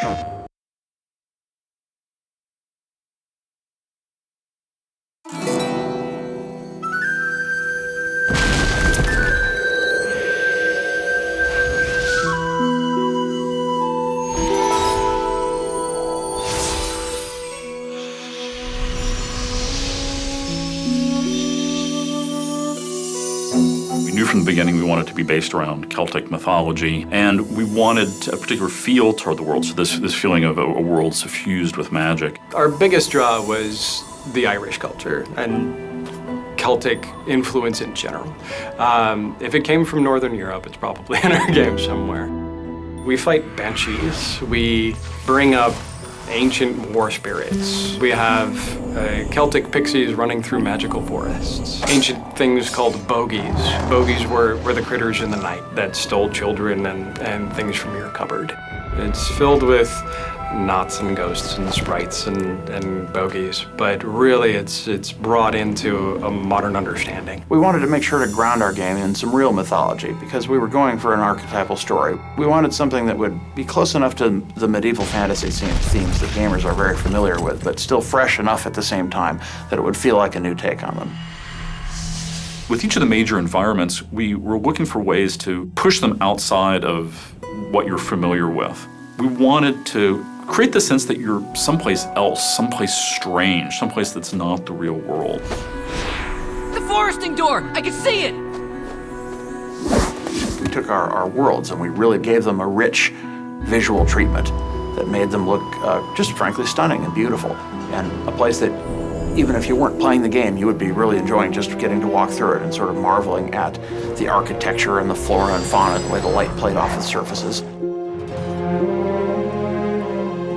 We knew from the beginning we wanted it to be based around Celtic mythology, and we wanted a particular feel toward the world, so this feeling of a world suffused with magic. Our biggest draw was the Irish culture and Celtic influence in general. If it came from Northern Europe, it's probably in our game somewhere. We fight banshees. We bring up ancient war spirits. We have Celtic pixies running through magical forests. Ancient things called bogies. Bogies were the critters in the night that stole children and things from your cupboard. It's filled with knots and ghosts and sprites and bogies, but really it's brought into a modern understanding. We wanted to make sure to ground our game in some real mythology because we were going for an archetypal story. We wanted something that would be close enough to the medieval fantasy themes that gamers are very familiar with, but still fresh enough at the same time that it would feel like a new take on them. With each of the major environments, we were looking for ways to push them outside of what you're familiar with. We wanted to create the sense that you're someplace else, someplace strange, someplace that's not the real world. The foresting door! I can see it! We took our worlds and we really gave them a rich visual treatment that made them look just frankly stunning and beautiful. And a place that even if you weren't playing the game, you would be really enjoying just getting to walk through it and sort of marveling at the architecture and the flora and fauna, the way the light played off the surfaces.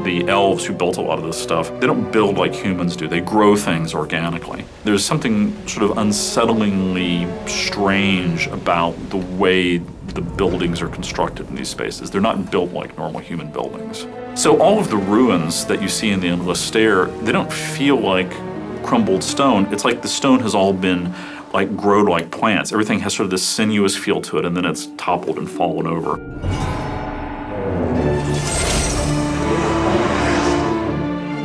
The elves who built a lot of this stuff, they don't build like humans do. They grow things organically. There's something sort of unsettlingly strange about the way the buildings are constructed in these spaces. They're not built like normal human buildings. So all of the ruins that you see in the Endless Stair, they don't feel like crumbled stone. It's like the stone has all been like grown like plants. Everything has sort of this sinuous feel to it, and then it's toppled and fallen over.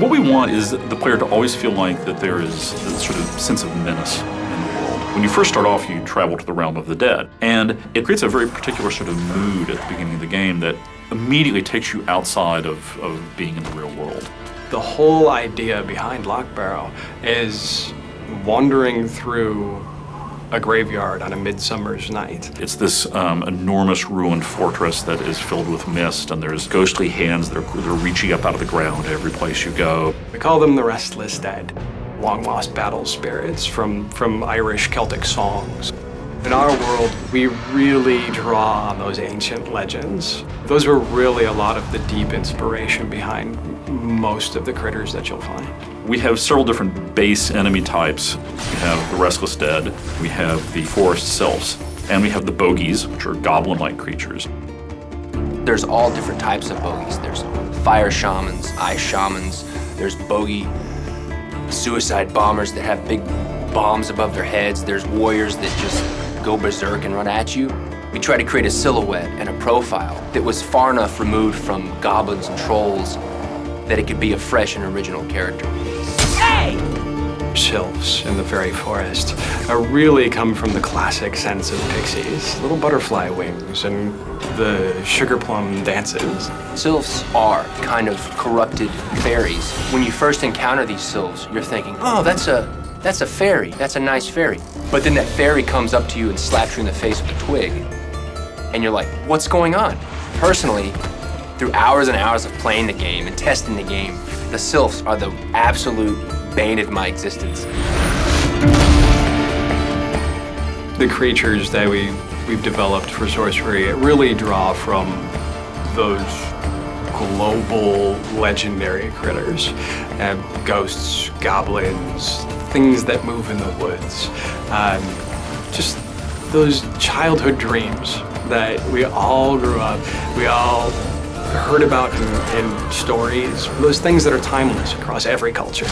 What we want is the player to always feel like that there is this sort of sense of menace in the world. When you first start off, you travel to the realm of the dead, and it creates a very particular sort of mood at the beginning of the game that immediately takes you outside of being in the real world. The whole idea behind Lockbarrow is wandering through a graveyard on a midsummer's night. It's this enormous ruined fortress that is filled with mist, and there's ghostly hands that are reaching up out of the ground every place you go. We call them the Restless Dead, long-lost battle spirits from Irish Celtic songs. In our world, we really draw on those ancient legends. Those were really a lot of the deep inspiration behind most of the critters that you'll find. We have several different base enemy types. We have the Restless Dead, we have the Forest Sylphs, and we have the Bogies, which are goblin-like creatures. There's all different types of bogies. There's fire shamans, ice shamans, there's bogey suicide bombers that have big bombs above their heads, there's warriors that just go berserk and run at you. We tried to create a silhouette and a profile that was far enough removed from goblins and trolls that it could be a fresh and original character. Hey! Sylphs in the Faerie Forest really come from the classic sense of pixies. Little butterfly wings and the sugar plum dances. Sylphs are kind of corrupted fairies. When you first encounter these sylphs, you're thinking, oh, that's a fairy, that's a nice fairy. But then that fairy comes up to you and slaps you in the face with a twig. And you're like, what's going on? Personally, through hours and hours of playing the game and testing the game, the sylphs are the absolute bane of my existence. The creatures that we've developed for Sorcery really draw from those global legendary critters. Ghosts, goblins, things that move in the woods. Just those childhood dreams that we all grew up, we all heard about in stories, those things that are timeless across every culture.